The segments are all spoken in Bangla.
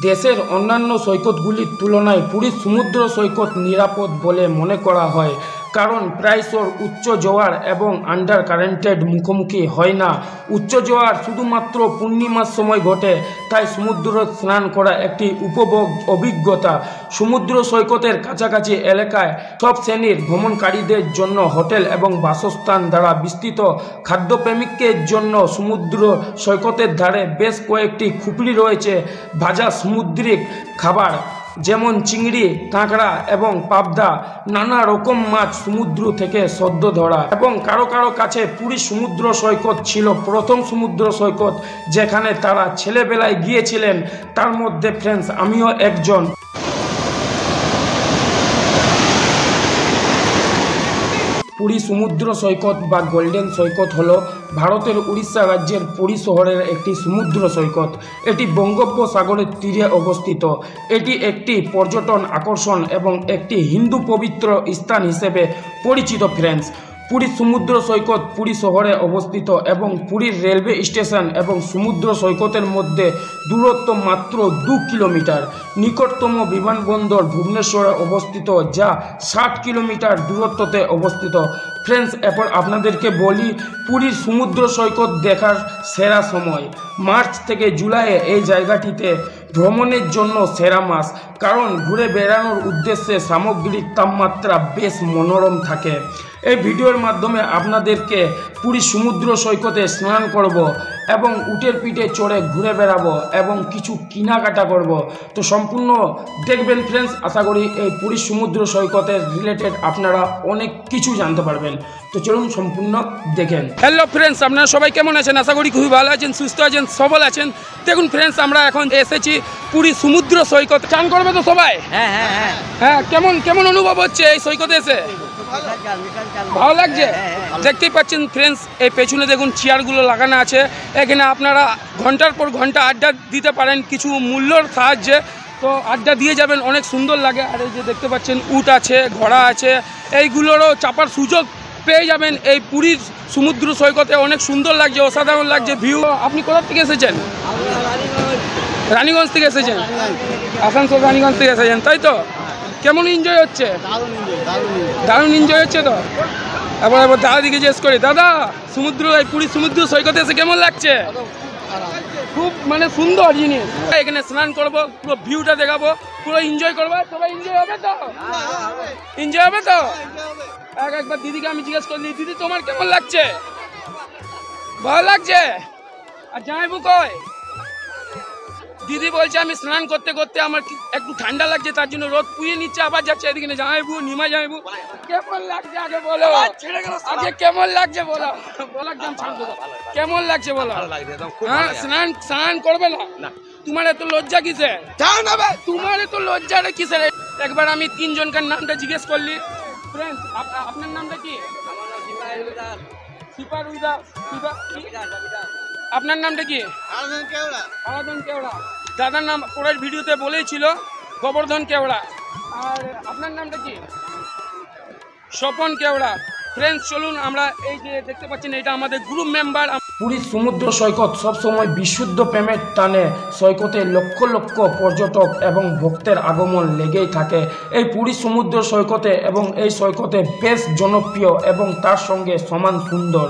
দেশের অন্যান্য সৈকতগুলির তুলনায় পুরীর সমুদ্র সৈকত নিরাপদ বলে মনে করা হয়, কারণ প্রায়শই উচ্চ জোয়ার এবং আন্ডার কারেন্টের মুখোমুখি হয় না। উচ্চ জোয়ার শুধুমাত্র পূর্ণিমার সময় ঘটে, তাই সমুদ্র স্নান করা একটি উপভোগ অভিজ্ঞতা। সমুদ্র সৈকতের কাছাকাছি এলাকায় সব শ্রেণীর ভ্রমণকারীদের জন্য হোটেল এবং বাসস্থান দ্বারা বিস্তৃত। খাদ্যপ্রেমিকদের জন্য সমুদ্র সৈকতের ধারে বেশ কয়েকটি খুপড়ি রয়েছে ভাজা সামুদ্রিক খাবার, যেমন চিংড়ি, কাঁকড়া এবং পাবদা। নানা রকম মাছ সমুদ্র থেকে সদ্য ধরা। এবং কারো কারো কাছে পুরী সমুদ্র সৈকত ছিল প্রথম সমুদ্র সৈকত যেখানে তারা ছেলেবেলায় গিয়েছিলেন। তার মধ্যে ফ্রেন্ডস আমিও একজন। পুরী সমুদ্র সৈকত বা গোল্ডেন সৈকত হল ভারতের উড়িষ্যা রাজ্যের পুরী শহরের একটি সমুদ্র সৈকত। এটি বঙ্গোপসাগরের তীরে অবস্থিত। এটি একটি পর্যটন আকর্ষণ এবং একটি হিন্দু পবিত্র স্থান হিসেবে পরিচিত। ফ্রেন্ডস, পুরী সমুদ্র সৈকত পুরী শহরে অবস্থিত এবং পুরীর রেলওয়ে স্টেশন এবং সমুদ্র সৈকতের মধ্যে দূরত্ব মাত্র 2 কিলোমিটার। নিকটতম বিমানবন্দর ভুবনেশ্বরে অবস্থিত, যা 60 কিলোমিটার দূরত্বতে অবস্থিত। ফ্রেন্ডস, এরপর আপনাদেরকে বলি পুরীর সমুদ্র সৈকত দেখার সেরা সময়। মার্চ থেকে জুলাইয়ে এই জায়গাটিতে ভ্রমণের জন্য সেরা মাস, কারণ ঘুরে বেড়ানোর উদ্দেশ্যে সামগ্রিক তাপমাত্রা বেশ মনোরম থাকে। এই ভিডিওর মাধ্যমে আপনাদেরকে পুরী সমুদ্র সৈকতে স্নান করব এবং উটের পিঠে চড়ে ঘুরে বেড়াবো এবং কিছু কেনাকাটা করব। তো সম্পূর্ণ দেখবেন ফ্রেন্ডস। আশা করি এই পুরী সমুদ্র সৈকতের রিলেটেড আপনারা অনেক কিছু জানতে পারবেন। তো চলুন সম্পূর্ণ দেখেন। হ্যালো ফ্রেন্ডস, আপনারা সবাই কেমন আছেন? আশা করি খুবই ভালো আছেন, সুস্থ আছেন, সবল আছেন। দেখুন ফ্রেন্ডস, আমরা এখন এসেছি পুরী সমুদ্র সৈকত। চান করবে তো সবাই? হ্যাঁ। কেমন অনুভব হচ্ছে এই সৈকতে এসে? ভালো লাগছে। দেখতেই পাচ্ছেন ফ্রেন্ডস, এই পেছনে দেখুন চেয়ারগুলো লাগানো আছে। এখানে আপনারা ঘন্টার পর ঘন্টা আড্ডা দিতে পারেন কিছু মূল্যর সাহায্যে। তো আড্ডা দিয়ে যাবেন, অনেক সুন্দর লাগে। আর এই যে দেখতে পাচ্ছেন উট আছে, ঘোড়া আছে, এইগুলোরও চাপার সুযোগ পেয়ে যাবেন এই পুরীর সমুদ্র সৈকতে। অনেক সুন্দর লাগছে, অসাধারণ লাগছে ভিউ। আপনি কোথা থেকে এসেছেন? রানীগঞ্জ থেকে এসেছেন? আসানসোল রানীগঞ্জ থেকে এসেছেন, তাই তো? কেমন এনজয় হচ্ছে? দারুণ এনজয় হচ্ছে তো। এবার দাদা দিকে জিজ্ঞেস করি, দাদা এই পুরী সমুদ্র সৈকতে এসে কেমন লাগছে? খুব সুন্দর জিনিস। এখানে স্নান করবো, পুরো ভিউটা দেখাবো, পুরো এনজয় করবো। সবাই এনজয় হবে তো? এনজয় হবে তো? একবার দিদিকে আমি জিজ্ঞেস করলি, দিদি তোমার কেমন লাগছে? ভালো লাগছে। আর জামাইবু কয়? দিদি বলছে আমি স্নান করতে করতে আমার একটু ঠান্ডা লাগছে, তার জন্য রোদ পুড়িয়ে নিচ্ছে, আবার যাচ্ছে। এদিকে জামাইবু, নিমা জামাইবু, কেমন লাগছে আগে বলো? আগে কেমন লাগছে বলো? কেমন লাগছে বলো? হ্যাঁ, স্নান করবে না? তোমার এত লজ্জা কিসে? তোমার এত লজ্জা কিসে? একবার আমি 3 জনকার নামটা জিজ্ঞেস করলি। ফ্রেন্ড, আপনার নামটা কি? আপনার নামটা কি? আরাধন কেওড়া। দাদার নাম পরের ভিডিওতে বলেছিল গোবর্ধন কেওড়া। আর আপনার নামটা কি? স্বপন কেওড়া। ফ্রেন্ডস, চলুন আমরা এই যে দেখতে পাচ্ছেন, এটা আমাদের গ্রুপ মেম্বার। পুরীর সমুদ্র সৈকত সবসময় বিশুদ্ধ প্রেমের টানে। সৈকতে লক্ষ লক্ষ পর্যটক এবং ভক্তের আগমন লেগেই থাকে এই পুরী সমুদ্র সৈকতে, এবং এই সৈকতে বেশ জনপ্রিয় এবং তার সঙ্গে সমান সুন্দর।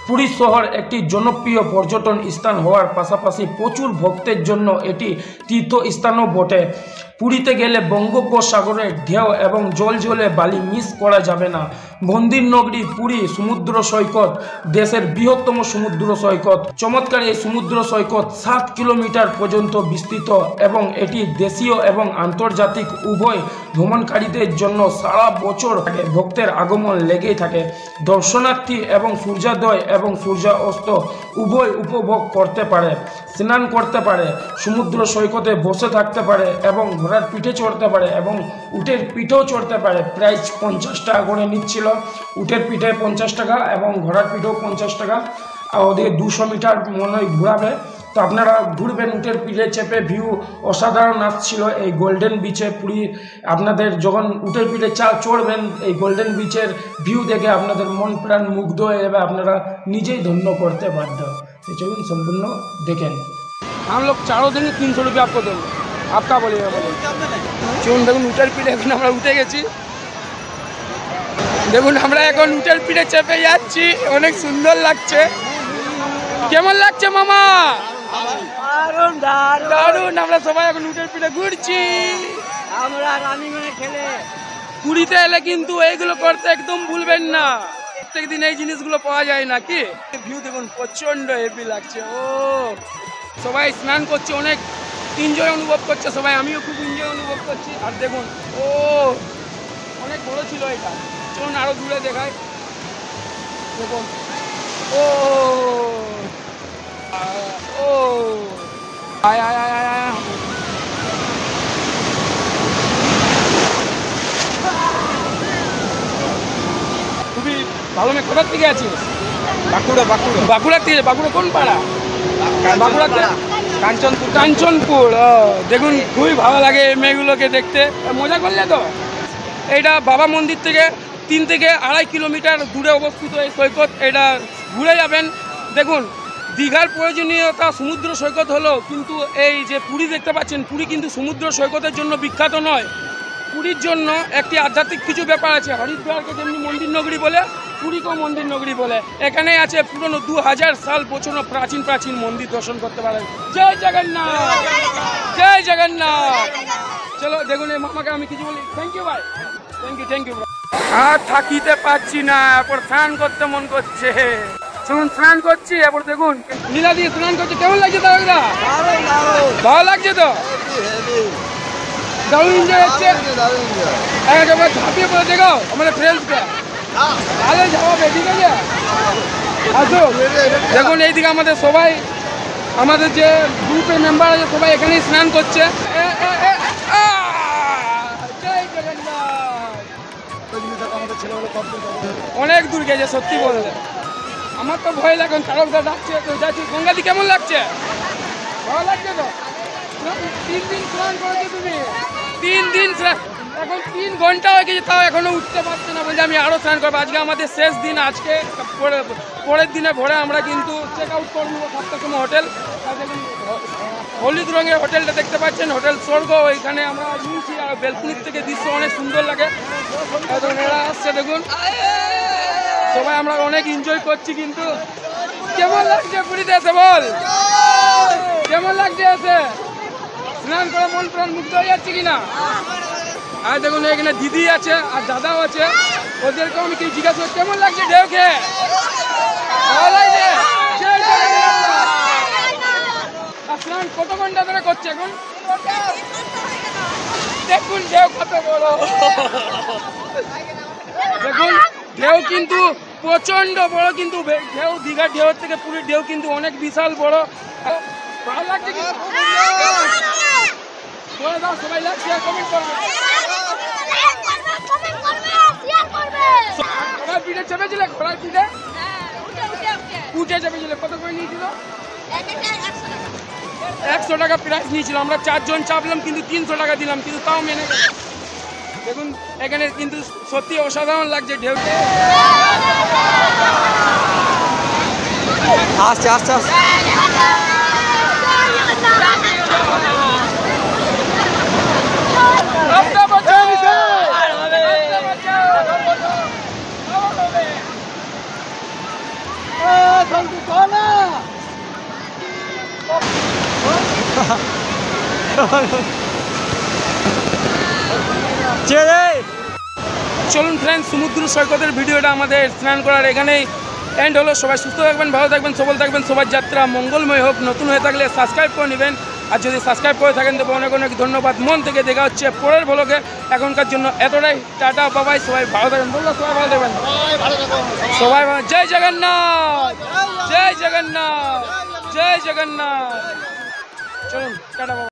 পুরী শহর একটি জনপ্রিয় পর্যটন স্থান হওয়ার পাশাপাশি প্রচুর ভক্তের জন্য এটি তীর্থস্থানও বটে। পুরীতে গেলে বঙ্গোপসাগরের ঢেউ এবং জলে বালি মিস করা যাবে না। মন্দির নগরী পুরী সমুদ্র সৈকত দেশের বৃহত্তম সমুদ্র সৈকত। চমৎকার এই সমুদ্র সৈকত 7 কিলোমিটার পর্যন্ত বিস্তৃত এবং এটি দেশীয় এবং আন্তর্জাতিক উভয় ভ্রমণকারীদের জন্য সারা বছর ভক্তের আগমন লেগেই থাকে। দর্শনার্থী এবং সূর্যোদয় এবং সূর্যাস্ত উভয় উপভোগ করতে পারে, স্নান করতে পারে, সমুদ্র সৈকতে বসে থাকতে পারে এবং ঘোড়ার পিঠে চড়তে পারে এবং উটের পিঠেও চড়তে পারে। প্রাইস 50 টাকা করে নিচ্ছিল। উটের পিঠে 50 টাকা এবং ঘোড়ার পিঠেও 50 টাকা। আর ওদিকে 200 মিটার মনে হয় ঘুরাবে। তো আপনারা ঘুরবেন উটের পিঠে চেপে। ভিউ অসাধারণ আসছিল এই গোল্ডেন বিচে পুরী। আপনাদের যখন উটের পিঠে চড়বেন, এই গোল্ডেন বিচের ভিউ দেখে আপনাদের মন প্রাণ মুগ্ধ হয়ে যাবে, আপনারা নিজেই ধন্য করতে বাধ্য। तो चलून संपूर्ण देखें। हम लोग चारों दिन 300 रुपये आपको देंगे। আপকা বলিয়ে বলি। চলুন দেখুন উটের পিঠে এখন আমরা উঠে গেছি। দেখুন আমরা এখন উটের পিঠে চেপে যাচ্ছি, অনেক সুন্দর লাগছে। কেমন লাগছে মামা? দারুণ। আমরা সবাই এখন উটের পিঠে ঘুরছি। আমরা রানিংয়ে খেলে পুরীতে এলে কিন্তু এইগুলো করতে একদম ভুলবেন না। প্রত্যেক দিন এই জিনিসগুলো পাওয়া যায় না। কি ভিউ দেখুন, প্রচন্ড হেভি লাগছে। ও সবাই স্নান করছে, অনেক এনজয় অনুভব করছে সবাই। আমিও খুব এনজয় অনুভব করছি। আর দেখুন ও অনেক বড় ছিল এটা। চলুন আরো দূরে দেখায়। দেখুন ও ও আয় আয় আয় আয় আয়। খুবই ভালো। মেয়ে কোথার থেকে আছিস? বাঁকুড়া বাঁকুড়া বাঁকুড়ার থেকে। বাঁকুড়া কোন পাড়া? বাঁকুড়াতে কাঞ্চনপুর। কাঞ্চনপুর। দেখুন খুবই ভালো লাগে এই মেয়েগুলোকে দেখতে। মজা করলে তো। এইটা বাবা মন্দির থেকে 3 থেকে 2.5 কিলোমিটার দূরে অবস্থিত এই সৈকত। এটা ঘুরে যাবেন। দেখুন দীঘার প্রয়োজনীয়তা সমুদ্র সৈকত হলো, কিন্তু এই যে পুরী দেখতে পাচ্ছেন, পুরী কিন্তু সমুদ্র সৈকতের জন্য বিখ্যাত নয়। পুরীর জন্য একটি আধ্যাত্মিক কিছু ব্যাপার আছে। হরিদ্বারকে যেমনি মন্দির নগরী বলে, পুরীকেও মন্দির নগরী বলে। এখানে আছে পুরনো 2000 সাল পুরনো প্রাচীন প্রাচীন মন্দির দর্শন করতে পারেন। জয় জগন্নাথ, জয় জগন্নাথ। চলো দেখুন এই মামাকে আমি কিছু বলি। থ্যাংক ইউ ভাই, থ্যাংক ইউ। আর থাকিতে পাচ্ছি না, এরপর স্নান করতে মন করছে। শুনুন স্নান করছি, এরপর দেখুন নীলা দিয়ে স্নান করছে। কেমন লাগছে দাদা? ভালো লাগছে তো? দারুণ এনজয় হচ্ছে। একবার ঝাঁপিয়ে পড়ে দেখো আমাদের ফ্রেন্ডসকে। আরে যাবে, ঠিক আছে আসো। দেখুন এইদিকে আমাদের সবাই, আমাদের যে গ্রুপের মেম্বার আছে সবাই এখানেই স্নান করছে। অনেক দূর গেছে সত্যি বললে। আমার তো ভয় লাগে, চালকটা ডাকছে তো যাচ্ছি। গঙ্গাদি কেমন লাগছে? ভালো লাগছে তো? 3 দিন স্নান করেছো তুমি? 3 দিন স্নান। এখন 3 ঘন্টা হয়ে গেছে, তাও এখনো উঠতে পারছে না। বলছে আমি আরও স্নান করবো। আজকে আমাদের শেষ দিন। আজকে পরের দিনে ভোরে আমরা কিন্তু চেক আউট করে নেবো 7টার সময় হোটেল। হলুদ রঙের হোটেলটা দেখতে পাচ্ছেন, হোটেল স্বর্গ। ওইখানে আমরা নিয়েছি। আর বেলকুনির থেকে দৃশ্য অনেক সুন্দর লাগে। এরা আসছে দেখুন, সবাই আমরা অনেক এনজয় করছি। কিন্তু কেমন লাগছে পুরীতে এসে বল? কেমন লাগছে এসে? স্নান করে মন প্রাণ মুক্ত হয়ে যাচ্ছে কিনা? আর দেখুন এখানে দিদি আছে আর দাদাও আছে, ওদেরকেও আমি কিছু জিজ্ঞাসা করি। কেমন লাগছে ঢেউ খেয়ে? ভালো লাগছে? আর স্নান কত ঘন্টা ধরে করছে এখন? দেখুন ঢেউ কত বড়। দেখুন ঢেউ কিন্তু প্রচন্ড বড়। কিন্তু ঢেউ দীঘার ঢেউর থেকে পুরীর ঢেউ কিন্তু অনেক বিশাল বড়। ভালো লাগছে কি? সবাই লাগছে, কমেন্ট করবে। ঘোড়ার পিঠে চেপেছিলে? ঘোড়ার পিঠে উঠে চেপেছিলে? কত করে নিয়েছিল? 100 টাকা প্রাইস নিয়েছিল। আমরা 4 জন চাপলাম, কিন্তু 300 টাকা দিলাম, কিন্তু তাও মেনে গেল। দেখুন এখানে কিন্তু সত্যি অসাধারণ লাগছে ঢেউতে। আস্তে আস্তে আস্তে। চলুন ফ্রেন্ডস, সমুদ্র সৈকতের ভিডিওটা আমাদের স্নান করার এখানেই এন্ড হলো। সবাই সুস্থ থাকবেন, ভালো থাকবেন, সবল থাকবেন। সবার যাত্রা মঙ্গলময় হোক। নতুন হয়ে থাকলে সাবস্ক্রাইব করে নেবেন। আর যদি সাবস্ক্রাইব করে থাকেন তবে অনেক অনেক ধন্যবাদ। মন থেকে দেখা হচ্ছে পরের ব্লগে। এখনকার জন্য এতটাই। টাটা, বাবাই। সবাই ভালো থাকবেন। বললো সবাই ভালো থাকবেন, সবাই ভালো। জয় জগন্নাথ, জয় জগন্নাথ, জয় জগন্নাথ। চলুন টাটা।